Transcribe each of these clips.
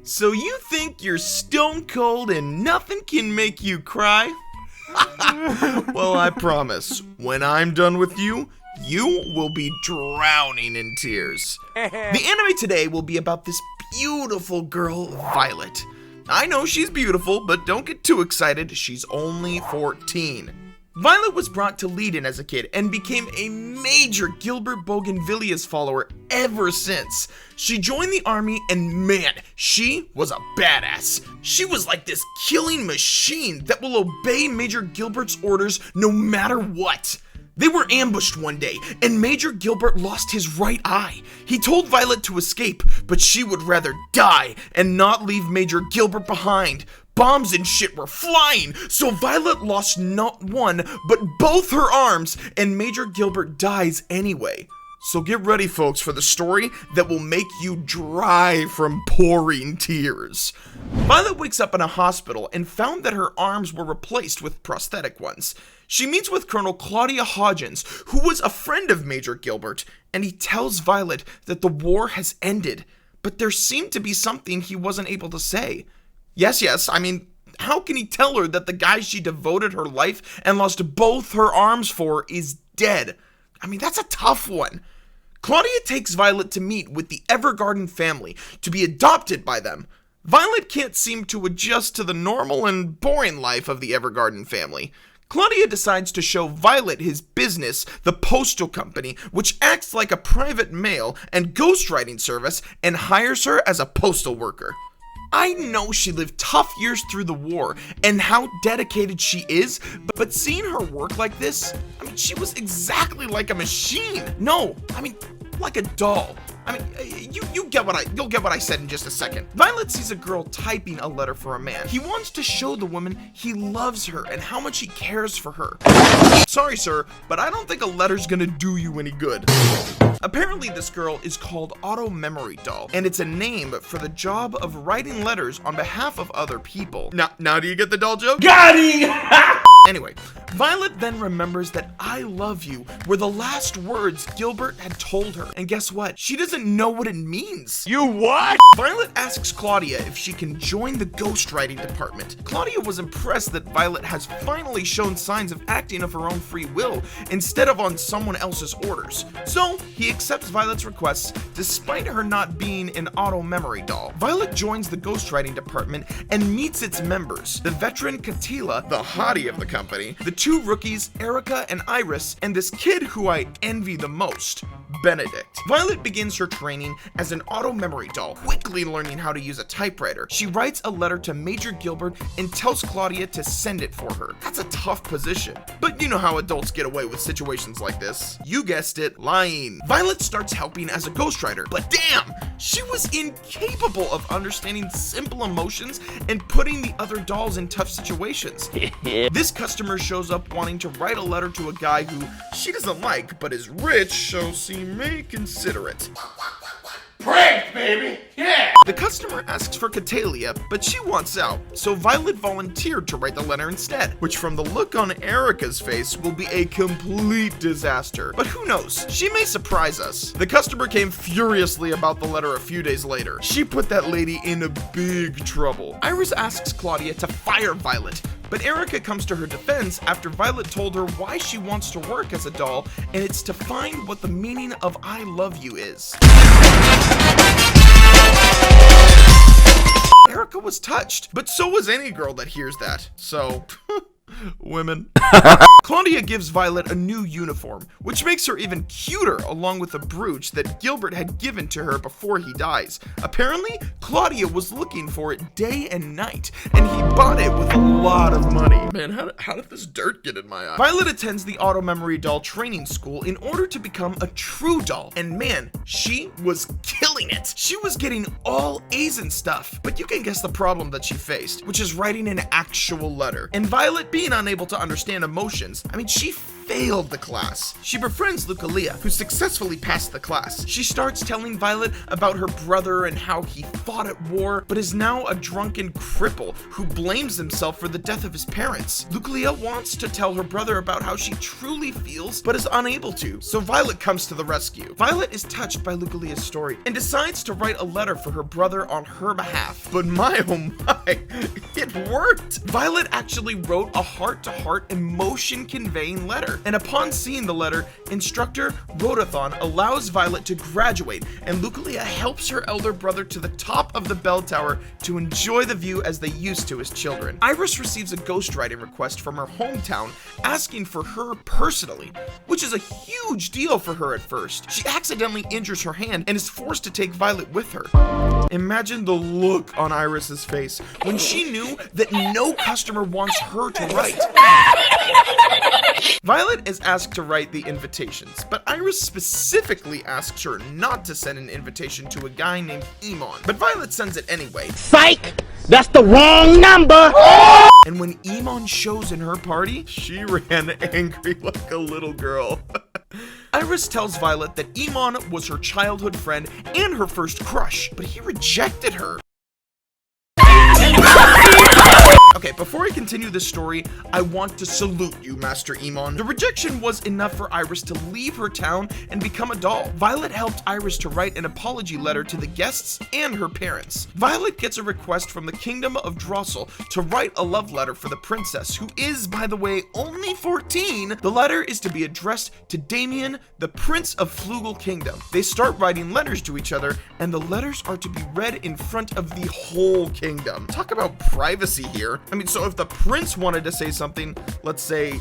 So you think you're stone cold and nothing can make you cry? Well, I promise, when I'm done with you, you will be drowning in tears. The anime today will be about this beautiful girl, Violet. I know she's beautiful, but don't get too excited, she's only 14. Violet was brought to Leiden as a kid and became a major Gilbert Bougainvillea's follower ever since. She joined the army and man, she was a badass. She was like this killing machine that will obey Major Gilbert's orders no matter what. They were ambushed one day, and Major Gilbert lost his right eye. He told Violet to escape, but she would rather die and not leave Major Gilbert behind. Bombs and shit were flying, so Violet lost not one, but both her arms, and Major Gilbert dies anyway. So get ready, folks, for the story that will make you dry from pouring tears. Violet wakes up in a hospital and found that her arms were replaced with prosthetic ones. She meets with Colonel Claudia Hodgins, who was a friend of Major Gilbert, and he tells Violet that the war has ended, but there seemed to be something he wasn't able to say. Yes, I mean, how can he tell her that the guy she devoted her life and lost both her arms for is dead? I mean, that's a tough one. Claudia takes Violet to meet with the Evergarden family to be adopted by them. Violet can't seem to adjust to the normal and boring life of the Evergarden family. Claudia decides to show Violet his business, the postal company, which acts like a private mail and ghostwriting service and hires her as a postal worker. I know she lived tough years through the war and how dedicated she is, but seeing her work like this, I mean, she was exactly like a machine. No, I mean, like a doll. I mean, you'll get what I said in just a second. Violet sees a girl typing a letter for a man. He wants to show the woman he loves her and how much he cares for her. Sorry, sir, but I don't think a letter's gonna do you any good. Apparently, this girl is called Auto Memory Doll, and it's a name for the job of writing letters on behalf of other people. Now do you get the doll joke? Got him! Anyway, Violet then remembers that "I love you" were the last words Gilbert had told her. And guess what? She doesn't know what it means. You what? Violet asks Claudia if she can join the ghostwriting department. Claudia was impressed that Violet has finally shown signs of acting of her own free will instead of on someone else's orders. So he accepts Violet's requests despite her not being an auto memory doll. Violet joins the ghostwriting department and meets its members: the veteran Katila, the hottie of the company, the two rookies, Erica and Iris, and this kid who I envy the most, Benedict. Violet begins her training as an auto memory doll, quickly learning how to use a typewriter. She writes a letter to Major Gilbert and tells Claudia to send it for her. That's a tough position, but you know how adults get away with situations like this. You guessed it, lying. Violet starts helping as a ghostwriter, but damn, she was incapable of understanding simple emotions and putting the other dolls in tough situations. This customer shows up wanting to write a letter to a guy who she doesn't like, but is rich, so she may consider it. Pranked, baby! Yeah! The customer asks for Catalia, but she wants out, so Violet volunteered to write the letter instead, which from the look on Erica's face will be a complete disaster. But who knows, she may surprise us. The customer came furiously about the letter a few days later. She put that lady in a big trouble. Iris asks Claudia to fire Violet, but Erica comes to her defense after Violet told her why she wants to work as a doll, and it's to find what the meaning of "I love you" is. Erica was touched, but so was any girl that hears that. So, women. Claudia gives Violet a new uniform, which makes her even cuter, along with a brooch that Gilbert had given to her before he dies. Apparently, Claudia was looking for it day and night, and he bought it with a lot of money. Man, how did this dirt get in my eye? Violet attends the auto memory doll training school in order to become a true doll, and man, she was killing it. She was getting all A's and stuff, but you can guess the problem that she faced, which is writing an actual letter. And Violet being unable to understand emotions, I mean, she failed the class. She befriends Lucalia, who successfully passed the class. She starts telling Violet about her brother and how he fought at war, but is now a drunken cripple who blames himself for the death of his parents. Lucalia wants to tell her brother about how she truly feels, but is unable to, so Violet comes to the rescue. Violet is touched by Lucalia's story and decides to write a letter for her brother on her behalf. But my oh my, it worked! Violet actually wrote a heart-to-heart emotion-conveying letter, and upon seeing the letter, instructor Rotathon allows Violet to graduate, and Lucalia helps her elder brother to the top of the bell tower to enjoy the view as they used to as children. Iris receives a ghostwriting request from her hometown asking for her personally, which is a huge deal for her at first. She accidentally injures her hand and is forced to take Violet with her. Imagine the look on Iris's face when she knew that no customer wants her to write. Violet is asked to write the invitations, but Iris specifically asks her not to send an invitation to a guy named Emon. But Violet sends it anyway. Psych! That's the wrong number! And when Emon shows in her party, she ran angry like a little girl. Iris tells Violet that Emon was her childhood friend and her first crush, but he rejected her. Okay, before I continue this story, I want to salute you, Master Emon. The rejection was enough for Iris to leave her town and become a doll. Violet helped Iris to write an apology letter to the guests and her parents. Violet gets a request from the Kingdom of Drossel to write a love letter for the princess, who is, by the way, only 14. The letter is to be addressed to Damien, the Prince of Flugel Kingdom. They start writing letters to each other, and the letters are to be read in front of the whole kingdom. Talk about privacy here. I mean, so if the prince wanted to say something, let's say,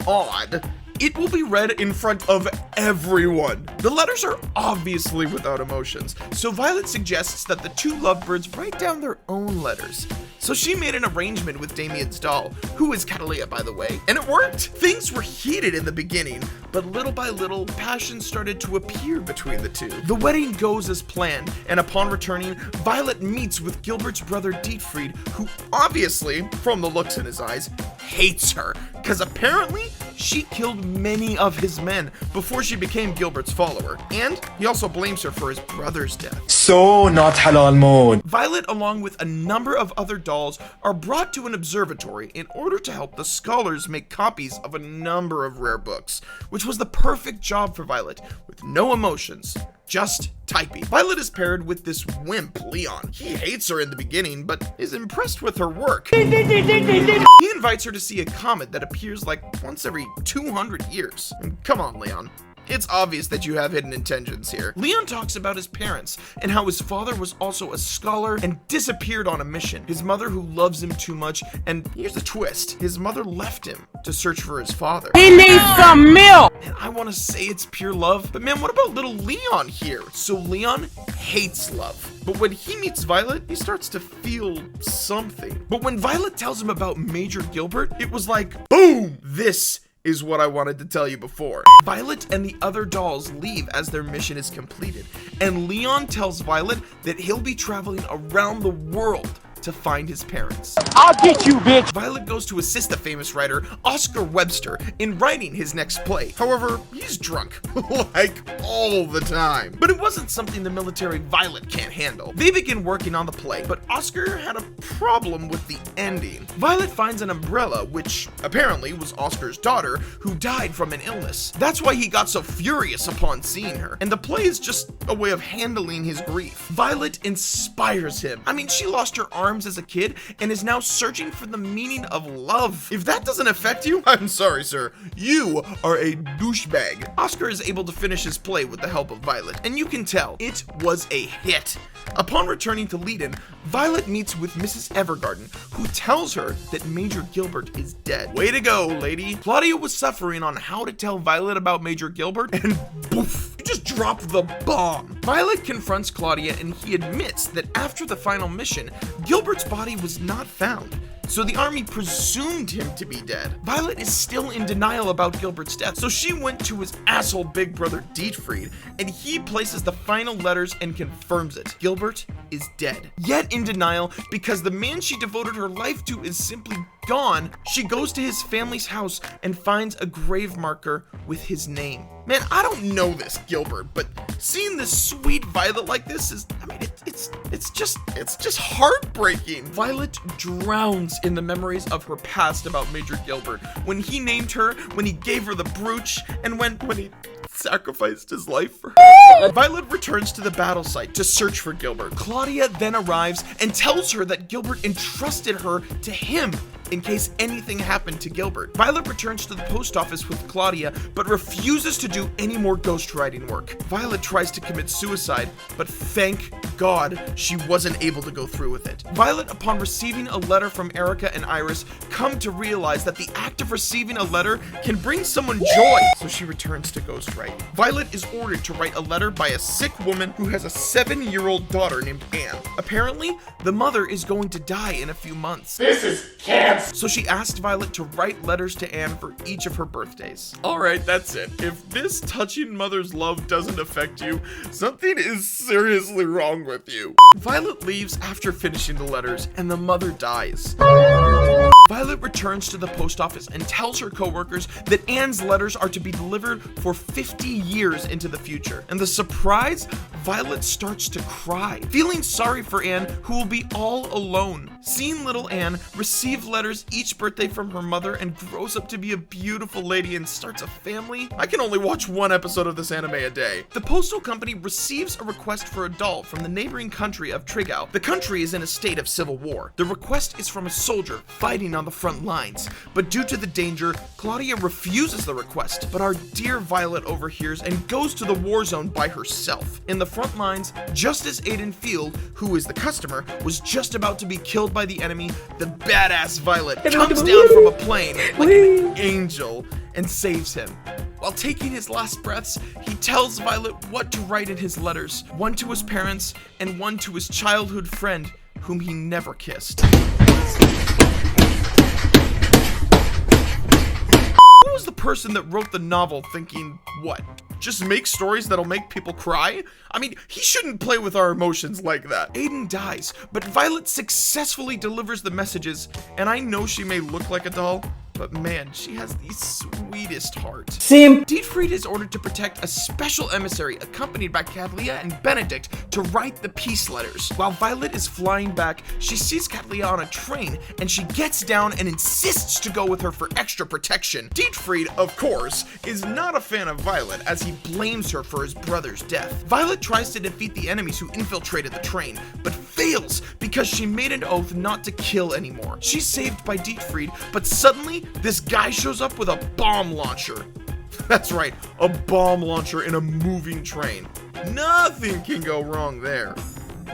odd, it will be read in front of everyone. The letters are obviously without emotions, so Violet suggests that the two lovebirds write down their own letters. So she made an arrangement with Damien's doll, who is Catalea, by the way, and it worked. Things were heated in the beginning, but little by little, passion started to appear between the two. The wedding goes as planned, and upon returning, Violet meets with Gilbert's brother Dietfried, who obviously, from the looks in his eyes, hates her, because apparently she killed many of his men before she became Gilbert's follower, and he also blames her for his brother's death. So not halal mode. Violet, along with a number of other dolls, are brought to an observatory in order to help the scholars make copies of a number of rare books, which was the perfect job for Violet, with no emotions, just typing. Violet is paired with this wimp, Leon. He hates her in the beginning, but is impressed with her work. He invites her to see a comet that appears like once every 200 years. And come on, Leon. It's obvious that you have hidden intentions here. Leon talks about his parents and how his father was also a scholar and disappeared on a mission. His mother, who loves him too much, and here's the twist, his mother left him to search for his father. He needs some milk! And I want to say it's pure love, but man, what about little Leon here? So Leon hates love. But when he meets Violet, he starts to feel something. But when Violet tells him about Major Gilbert, it was like, boom! This is what I wanted to tell you before. Violet and the other dolls leave as their mission is completed, and Leon tells Violet that he'll be traveling around the world to find his parents. I'll get you, bitch! Violet goes to assist the famous writer Oscar Webster in writing his next play. However, he's drunk, like all the time. But it wasn't something the military Violet can't handle. They begin working on the play, but Oscar had a problem with the ending. Violet finds an umbrella, which apparently was Oscar's daughter, who died from an illness. That's why he got so furious upon seeing her, and the play is just a way of handling his grief. Violet inspires him. I mean, she lost her arm as a kid and is now searching for the meaning of love. If that doesn't affect you, I'm sorry, sir. You are a douchebag. Oscar is able to finish his play with the help of Violet, and you can tell it was a hit. Upon returning to Leiden, Violet meets with Mrs. Evergarden, who tells her that Major Gilbert is dead. Way to go, lady. Claudia was suffering on how to tell Violet about Major Gilbert, and poof, you just dropped the bomb. Violet confronts Claudia, and he admits that after the final mission, Gilbert's body was not found, so the army presumed him to be dead. Violet is still in denial about Gilbert's death, so she went to his asshole big brother Dietfried, and he places the final letters and confirms it. Gilbert is dead, yet in denial because the man she devoted her life to is simply Gone, she goes to his family's house and finds a grave marker with his name. Man, I don't know this, Gilbert, but seeing this sweet Violet like this is, I mean, it's just heartbreaking. Violet drowns in the memories of her past about Major Gilbert. When he named her, when he gave her the brooch, and when he sacrificed his life for her. Violet returns to the battle site to search for Gilbert. Claudia then arrives and tells her that Gilbert entrusted her to him in case anything happened to Gilbert. Violet returns to the post office with Claudia, but refuses to do any more ghostwriting work. Violet tries to commit suicide, but thank God she wasn't able to go through with it. Violet, upon receiving a letter from Erica and Iris, come to realize that the act of receiving a letter can bring someone joy, so she returns to ghostwriting. Violet is ordered to write a letter by a sick woman who has a 7-year-old daughter named Anne. Apparently, the mother is going to die in a few months. This is cancer. So she asked Violet to write letters to Anne for each of her birthdays. Alright, that's it. If this touching mother's love doesn't affect you, something is seriously wrong with you. Violet leaves after finishing the letters, and the mother dies. Violet returns to the post office and tells her coworkers that Anne's letters are to be delivered for 50 years into the future. And the surprise, Violet starts to cry, feeling sorry for Anne, who will be all alone. Seeing little Anne receive letters each birthday from her mother and grows up to be a beautiful lady and starts a family, I can only watch one episode of this anime a day. The postal company receives a request for a doll from the neighboring country of Trigau. The country is in a state of civil war. The request is from a soldier fighting on the front lines, but due to the danger, Claudia refuses the request, but our dear Violet overhears and goes to the war zone by herself. In the front lines, just as Aiden Field, who is the customer, was just about to be killed by the enemy, the badass Violet comes down from a plane like an angel and saves him. While taking his last breaths, he tells Violet what to write in his letters, one to his parents and one to his childhood friend, whom he never kissed. Who was the person that wrote the novel thinking, what, just make stories that'll make people cry? I mean, he shouldn't play with our emotions like that. Aiden dies, but Violet successfully delivers the messages, and I know she may look like a doll, but man, she has the sweetest heart. Sim. Dietfried is ordered to protect a special emissary accompanied by Kathleen and Benedict to write the peace letters. While Violet is flying back, she sees Kathleen on a train and she gets down and insists to go with her for extra protection. Dietfried, of course, is not a fan of Violet as he blames her for his brother's death. Violet tries to defeat the enemies who infiltrated the train, but fails because she made an oath not to kill anymore. She's saved by Dietfried, but suddenly this guy shows up with a bomb launcher. That's right, a bomb launcher in a moving train. Nothing can go wrong there.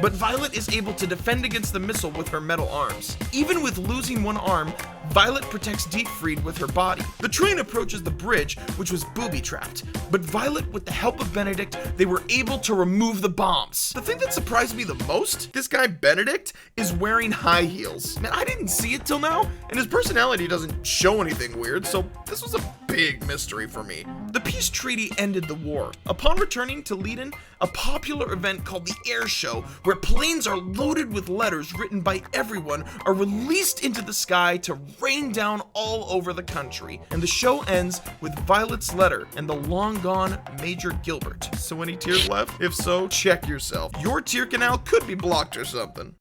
But Violet is able to defend against the missile with her metal arms. Even with losing one arm, Violet protects Dietfried with her body. The train approaches the bridge, which was booby-trapped, but Violet, with the help of Benedict, they were able to remove the bombs. The thing that surprised me the most, this guy Benedict is wearing high heels. Man, I didn't see it till now, and his personality doesn't show anything weird, so this was a big mystery for me. The peace treaty ended the war. Upon returning to Leiden, a popular event called the Air Show, where planes are loaded with letters written by everyone, are released into the sky to rain down all over the country. And the show ends with Violet's letter and the long-gone Major Gilbert. So any tears left? If so, check yourself. Your tear canal could be blocked or something.